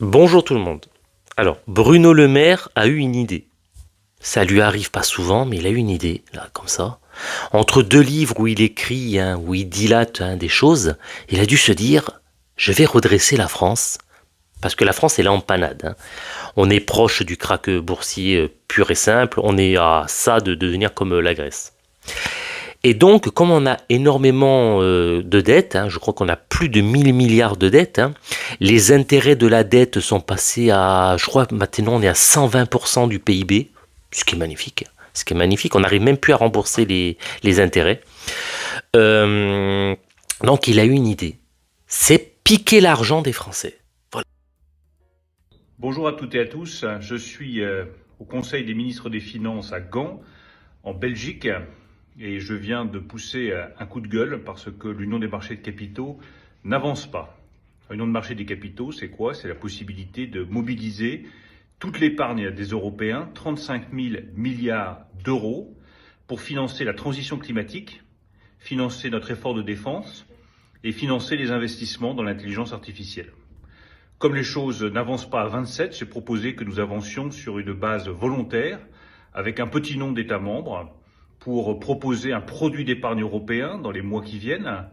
Bonjour tout le monde. Alors, Bruno Le Maire a eu une idée. Ça lui arrive pas souvent, mais il a eu une idée, là, comme ça. Entre deux livres où il écrit, où il dilate des choses, il a dû se dire, je vais redresser la France, parce que la France, elle est en panade. On est proche du krach boursier pur et simple, on est à ça de devenir comme la Grèce. Et donc, comme on a énormément de dettes, je crois qu'on a plus de 1000 milliards de dettes, les intérêts de la dette sont passés à, je crois maintenant on est à 120% du PIB, ce qui est magnifique. Ce qui est magnifique, on n'arrive même plus à rembourser les intérêts. Euh, donc il a eu une idée, c'est piquer l'argent des Français. Voilà. Bonjour à toutes et à tous. Je suis au Conseil des ministres des Finances à Gand, en Belgique, et je viens de pousser un coup de gueule parce que l'Union des marchés de capitaux n'avance pas. L'Union des marchés des capitaux, c'est quoi? C'est la possibilité de mobiliser toute l'épargne des Européens, 35 000 milliards d'euros, pour financer la transition climatique, financer notre effort de défense et financer les investissements dans l'intelligence artificielle. Comme les choses n'avancent pas à 27, j'ai proposé que nous avancions sur une base volontaire avec un petit nombre d'États membres pour proposer un produit d'épargne européen dans les mois qui viennent,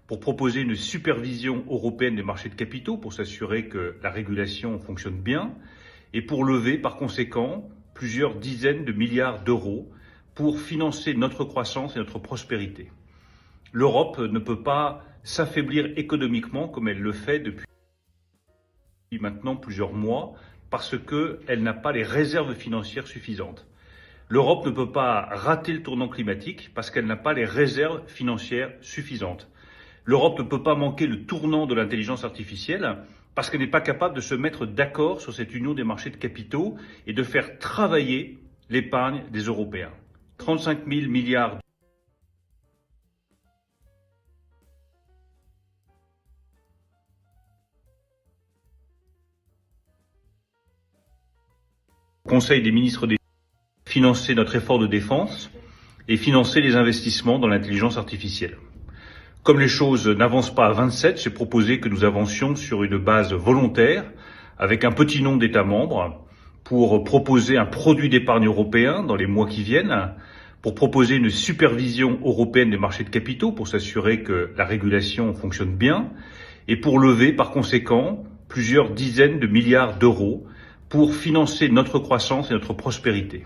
pour proposer une supervision européenne des marchés de capitaux pour s'assurer que la régulation fonctionne bien et pour lever par conséquent plusieurs dizaines de milliards d'euros pour financer notre croissance et notre prospérité. L'Europe ne peut pas s'affaiblir économiquement comme elle le fait depuis maintenant plusieurs mois parce qu'elle n'a pas les réserves financières suffisantes. L'Europe ne peut pas rater le tournant climatique parce qu'elle n'a pas les réserves financières suffisantes. L'Europe ne peut pas manquer le tournant de l'intelligence artificielle parce qu'elle n'est pas capable de se mettre d'accord sur cette union des marchés de capitaux et de faire travailler l'épargne des Européens. 35 000 milliards au Conseil des ministres des financer notre effort de défense et financer les investissements dans l'intelligence artificielle. Comme les choses n'avancent pas à 27, j'ai proposé que nous avancions sur une base volontaire avec un petit nombre d'États membres pour proposer un produit d'épargne européen dans les mois qui viennent, pour proposer une supervision européenne des marchés de capitaux pour s'assurer que la régulation fonctionne bien et pour lever par conséquent plusieurs dizaines de milliards d'euros pour financer notre croissance et notre prospérité.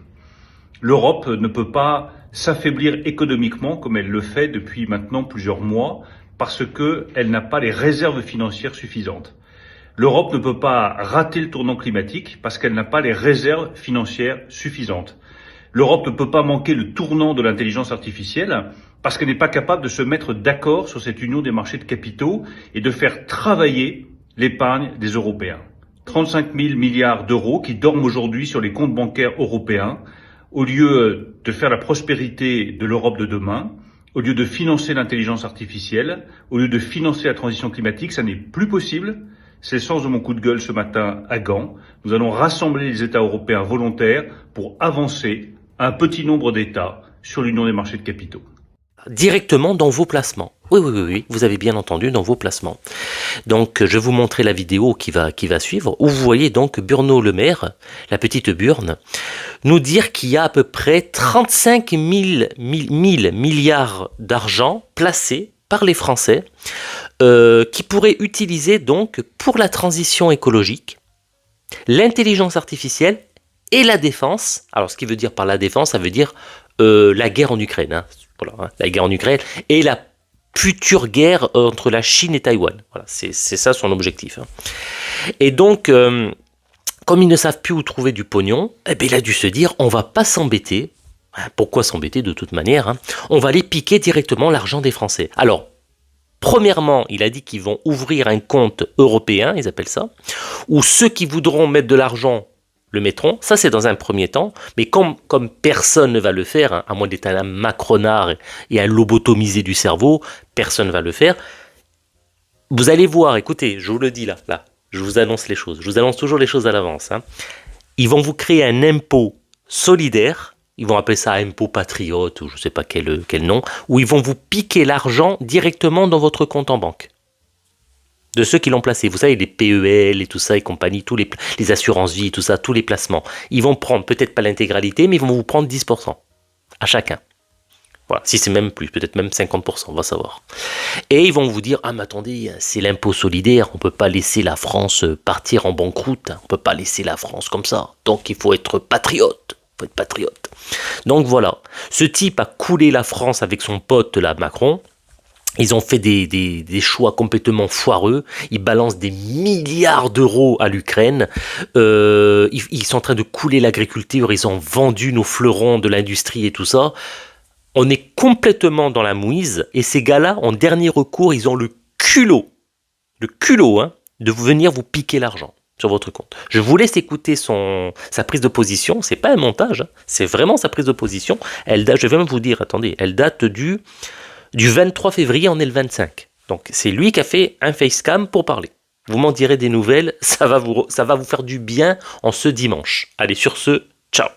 L'Europe ne peut pas s'affaiblir économiquement comme elle le fait depuis maintenant plusieurs mois parce qu'elle n'a pas les réserves financières suffisantes. L'Europe ne peut pas rater le tournant climatique parce qu'elle n'a pas les réserves financières suffisantes. L'Europe ne peut pas manquer le tournant de l'intelligence artificielle parce qu'elle n'est pas capable de se mettre d'accord sur cette union des marchés de capitaux et de faire travailler l'épargne des Européens. 35 000 milliards d'euros qui dorment aujourd'hui sur les comptes bancaires européens au lieu de faire la prospérité de l'Europe de demain, au lieu de financer l'intelligence artificielle, au lieu de financer la transition climatique, ça n'est plus possible. C'est le sens de mon coup de gueule ce matin à Gand. Nous allons rassembler les États européens volontaires pour avancer un petit nombre d'États sur l'union des marchés de capitaux. Directement dans vos placements. Oui, oui, oui, oui, vous avez bien entendu, dans vos placements. Donc, je vais vous montrer la vidéo qui va suivre, où vous voyez donc Bruno Le Maire, la petite burne, nous dire qu'il y a à peu près 35 000 milliards d'argent placés par les Français qui pourraient utiliser donc pour la transition écologique, l'intelligence artificielle et la défense. Alors, ce qui veut dire par la défense, ça veut dire la guerre en Ukraine. Voilà, la guerre en Ukraine et la future guerre entre la Chine et Taïwan. Voilà, c'est ça son objectif. Et donc, comme ils ne savent plus où trouver du pognon, eh bien, il a dû se dire, on va pas s'embêter. Pourquoi s'embêter de toute manière? On va aller piquer directement l'argent des Français. Alors, premièrement, il a dit qu'ils vont ouvrir un compte européen, ils appellent ça, où ceux qui voudront mettre de l'argent le mettront. Ça, c'est dans un premier temps. Mais comme personne ne va le faire, à moins d'être un macronard et un lobotomisé du cerveau, personne ne va le faire. Vous allez voir, écoutez, je vous le dis là, je vous annonce les choses. Je vous annonce toujours les choses à l'avance. Ils vont vous créer un impôt solidaire. Ils vont appeler ça impôt patriote ou je ne sais pas quel nom. Où ils vont vous piquer l'argent directement dans votre compte en banque. de ceux qui l'ont placé. Vous savez, les PEL et tout ça et compagnie, tous les assurances-vie et tout ça, tous les placements. Ils vont prendre peut-être pas l'intégralité, mais ils vont vous prendre 10% à chacun. Voilà, si c'est même plus, peut-être même 50%, on va savoir. Et ils vont vous dire, ah mais attendez, c'est l'impôt solidaire, on peut pas laisser la France partir en banqueroute, on peut pas laisser la France comme ça. Donc il faut être patriote, Donc voilà, ce type a coulé la France avec son pote là, Macron. Ils ont fait des choix complètement foireux. Ils balancent des milliards d'euros à l'Ukraine. Ils sont en train de couler l'agriculture. Ils ont vendu nos fleurons de l'industrie et tout ça. On est complètement dans la mouise. Et ces gars-là, en dernier recours, ils ont le culot, hein, de venir vous piquer l'argent sur votre compte. Je vous laisse écouter sa prise de position. C'est pas un montage, hein, c'est vraiment sa prise de position. Je vais même vous dire, attendez, elle date du 23 février, on est le 25. Donc c'est lui qui a fait un facecam pour parler. Vous m'en direz des nouvelles, ça va vous faire du bien en ce dimanche. Allez, sur ce, ciao.